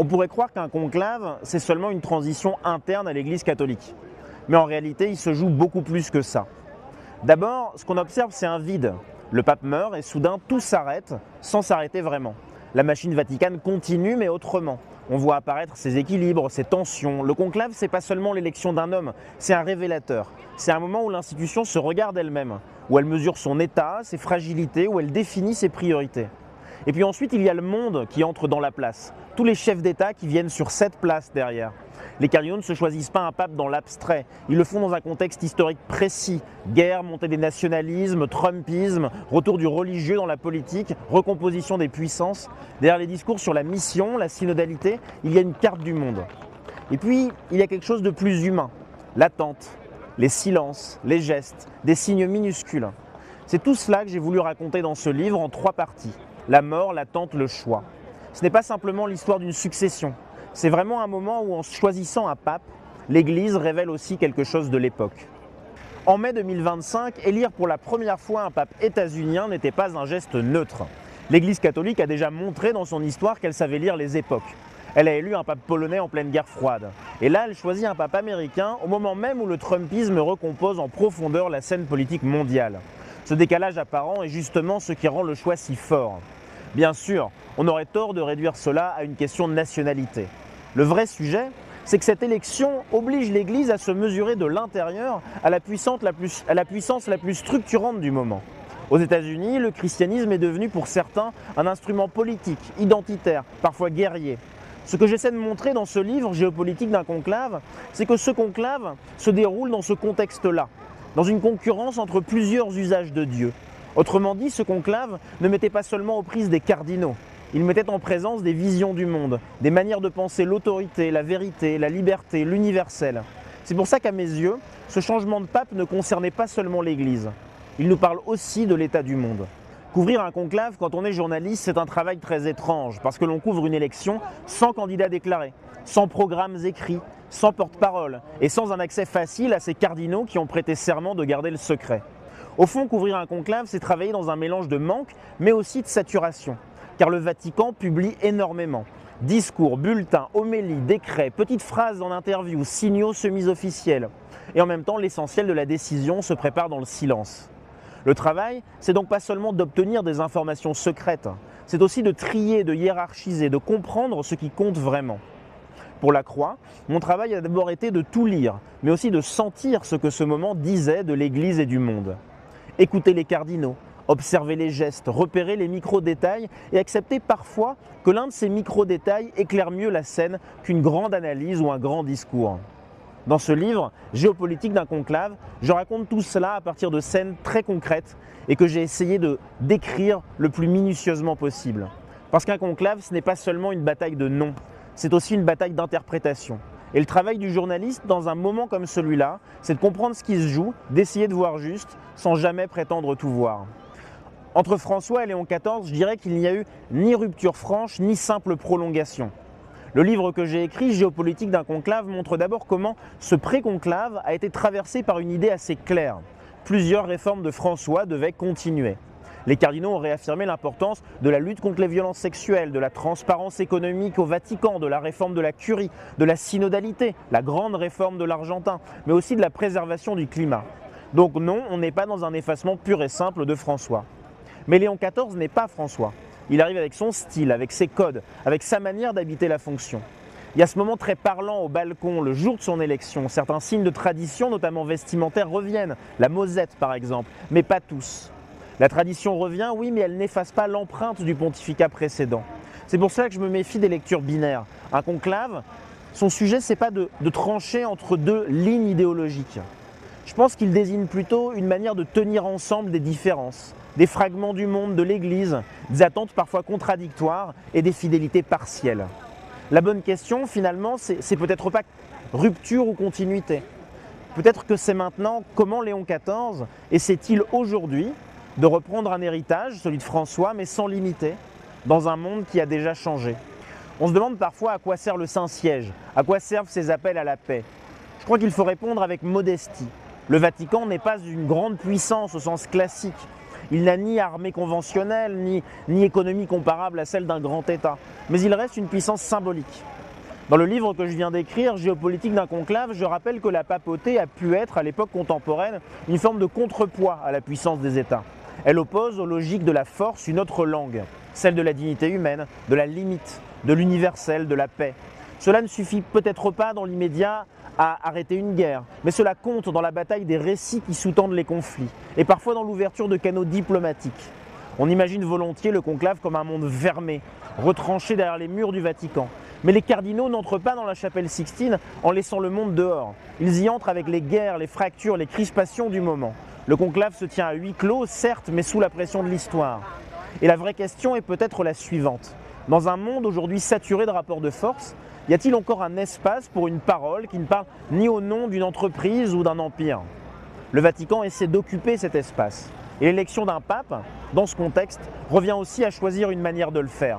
On pourrait croire qu'un conclave, c'est seulement une transition interne à l'Église catholique. Mais en réalité, il se joue beaucoup plus que ça. D'abord, ce qu'on observe, c'est un vide. Le pape meurt et soudain, tout s'arrête sans s'arrêter vraiment. La machine vaticane continue, mais autrement. On voit apparaître ses équilibres, ses tensions. Le conclave, c'est pas seulement l'élection d'un homme, c'est un révélateur. C'est un moment où l'institution se regarde elle-même, où elle mesure son état, ses fragilités, où elle définit ses priorités. Et puis ensuite, il y a le monde qui entre dans la place. Tous les chefs d'État qui viennent sur cette place derrière. Les cardinaux ne se choisissent pas un pape dans l'abstrait. Ils le font dans un contexte historique précis. Guerre, montée des nationalismes, trumpisme, retour du religieux dans la politique, recomposition des puissances. Derrière les discours sur la mission, la synodalité, il y a une carte du monde. Et puis, il y a quelque chose de plus humain. L'attente, les silences, les gestes, des signes minuscules. C'est tout cela que j'ai voulu raconter dans ce livre en 3 parties. La mort, l'attente, le choix. Ce n'est pas simplement l'histoire d'une succession. C'est vraiment un moment où, en choisissant un pape, l'Église révèle aussi quelque chose de l'époque. En mai 2025, élire pour la première fois un pape états-unien n'était pas un geste neutre. L'Église catholique a déjà montré dans son histoire qu'elle savait lire les époques. Elle a élu un pape polonais en pleine guerre froide. Et là, elle choisit un pape américain au moment même où le trumpisme recompose en profondeur la scène politique mondiale. Ce décalage apparent est justement ce qui rend le choix si fort. Bien sûr, on aurait tort de réduire cela à une question de nationalité. Le vrai sujet, c'est que cette élection oblige l'Église à se mesurer de l'intérieur à la puissance la plus structurante du moment. Aux États-Unis, le christianisme est devenu pour certains un instrument politique, identitaire, parfois guerrier. Ce que j'essaie de montrer dans ce livre, Géopolitique d'un conclave, c'est que ce conclave se déroule dans ce contexte-là, dans une concurrence entre plusieurs usages de Dieu. Autrement dit, ce conclave ne mettait pas seulement aux prises des cardinaux, il mettait en présence des visions du monde, des manières de penser l'autorité, la vérité, la liberté, l'universel. C'est pour ça qu'à mes yeux, ce changement de pape ne concernait pas seulement l'Église. Il nous parle aussi de l'état du monde. Couvrir un conclave quand on est journaliste, c'est un travail très étrange, parce que l'on couvre une élection sans candidat déclaré, sans programmes écrits, sans porte-parole, et sans un accès facile à ces cardinaux qui ont prêté serment de garder le secret. Au fond, couvrir un conclave, c'est travailler dans un mélange de manque, mais aussi de saturation. Car le Vatican publie énormément. Discours, bulletins, homélies, décrets, petites phrases en interview, signaux semi-officiels. Et en même temps, l'essentiel de la décision se prépare dans le silence. Le travail, c'est donc pas seulement d'obtenir des informations secrètes, c'est aussi de trier, de hiérarchiser, de comprendre ce qui compte vraiment. Pour la Croix, mon travail a d'abord été de tout lire, mais aussi de sentir ce que ce moment disait de l'Église et du monde. Écouter les cardinaux, observer les gestes, repérer les micro-détails et accepter parfois que l'un de ces micro-détails éclaire mieux la scène qu'une grande analyse ou un grand discours. Dans ce livre, Géopolitique d'un conclave, je raconte tout cela à partir de scènes très concrètes et que j'ai essayé de décrire le plus minutieusement possible. Parce qu'un conclave, ce n'est pas seulement une bataille de noms, c'est aussi une bataille d'interprétation. Et le travail du journaliste dans un moment comme celui-là, c'est de comprendre ce qui se joue, d'essayer de voir juste, sans jamais prétendre tout voir. Entre François et Léon XIV, je dirais qu'il n'y a eu ni rupture franche, ni simple prolongation. Le livre que j'ai écrit, Géopolitique d'un conclave, montre d'abord comment ce pré-conclave a été traversé par une idée assez claire. Plusieurs réformes de François devaient continuer. Les cardinaux ont réaffirmé l'importance de la lutte contre les violences sexuelles, de la transparence économique au Vatican, de la réforme de la curie, de la synodalité, la grande réforme de l'Argentin, mais aussi de la préservation du climat. Donc non, on n'est pas dans un effacement pur et simple de François. Mais Léon XIV n'est pas François. Il arrive avec son style, avec ses codes, avec sa manière d'habiter la fonction. Il y a ce moment très parlant au balcon, le jour de son élection. Certains signes de tradition, notamment vestimentaires, reviennent. La mosette par exemple, mais pas tous. La tradition revient, oui, mais elle n'efface pas l'empreinte du pontificat précédent. C'est pour cela que je me méfie des lectures binaires. Un conclave, son sujet, c'est pas de trancher entre deux lignes idéologiques. Je pense qu'il désigne plutôt une manière de tenir ensemble des différences, des fragments du monde, de l'Église, des attentes parfois contradictoires et des fidélités partielles. La bonne question, finalement, c'est peut-être pas rupture ou continuité. Peut-être que c'est maintenant comment Léon XIV essaie-t-il aujourd'hui de reprendre un héritage, celui de François, mais sans limiter, dans un monde qui a déjà changé. On se demande parfois à quoi sert le Saint-Siège, à quoi servent ces appels à la paix. Je crois qu'il faut répondre avec modestie. Le Vatican n'est pas une grande puissance au sens classique. Il n'a ni armée conventionnelle, ni économie comparable à celle d'un grand État. Mais il reste une puissance symbolique. Dans le livre que je viens d'écrire, Géopolitique d'un conclave, je rappelle que la papauté a pu être, à l'époque contemporaine, une forme de contrepoids à la puissance des États. Elle oppose aux logiques de la force une autre langue, celle de la dignité humaine, de la limite, de l'universel, de la paix. Cela ne suffit peut-être pas dans l'immédiat à arrêter une guerre, mais cela compte dans la bataille des récits qui sous-tendent les conflits, et parfois dans l'ouverture de canaux diplomatiques. On imagine volontiers le conclave comme un monde fermé, retranché derrière les murs du Vatican. Mais les cardinaux n'entrent pas dans la chapelle Sixtine en laissant le monde dehors. Ils y entrent avec les guerres, les fractures, les crispations du moment. Le conclave se tient à huis clos, certes, mais sous la pression de l'histoire. Et la vraie question est peut-être la suivante. Dans un monde aujourd'hui saturé de rapports de force, y a-t-il encore un espace pour une parole qui ne parle ni au nom d'une entreprise ou d'un empire? Le Vatican essaie d'occuper cet espace. Et l'élection d'un pape, dans ce contexte, revient aussi à choisir une manière de le faire.